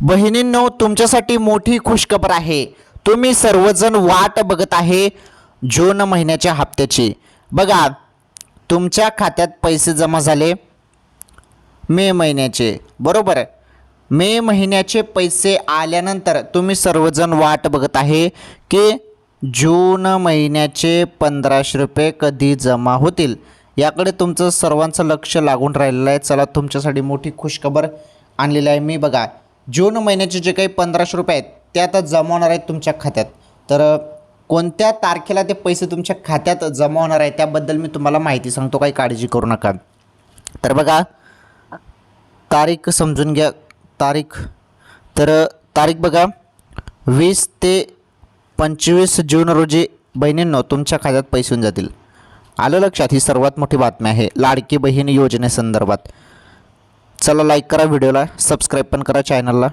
बहिणींनो, तुमच्यासाठी मोठी खुशखबर आहे. तुम्ही सर्वजण वाट बघत आहे जून महिन्याच्या हप्त्याची. बघा, तुमच्या खात्यात पैसे जमा झाले मे महिन्याचे, बरोबर. मे महिन्याचे पैसे आल्यानंतर तुम्ही सर्वजण वाट बघत आहे की जून महिन्याचे 1500 रुपये कधी जमा होतील. याकडे तुमचं सर्वांचं लक्ष लागून राहिलेलं आहे. चला, तुमच्यासाठी मोठी खुशखबर आणलेली आहे मी. बघा, जून महिन्याचे जे काही 1500 रुपये आहेत ते आता जमा होणार आहेत तुमच्या खात्यात. तर कोणत्या तारखेला ते पैसे तुमच्या खात्यात जमा होणार आहे त्याबद्दल मी तुम्हाला माहिती सांगतो, काही काळजी करू नका. तर बघा, तारीख समजून घ्या. तारीख बघा, 20 ते 25 जून रोजी बहिणींनो तुमच्या खात्यात पैसे येऊन जातील. आलं लक्षात? ही सर्वात मोठी बातमी आहे लाडकी बहीण योजनेसंदर्भात. चला, लाईक करा व्हिडिओला, सबस्क्राईब पण करा चॅनलला.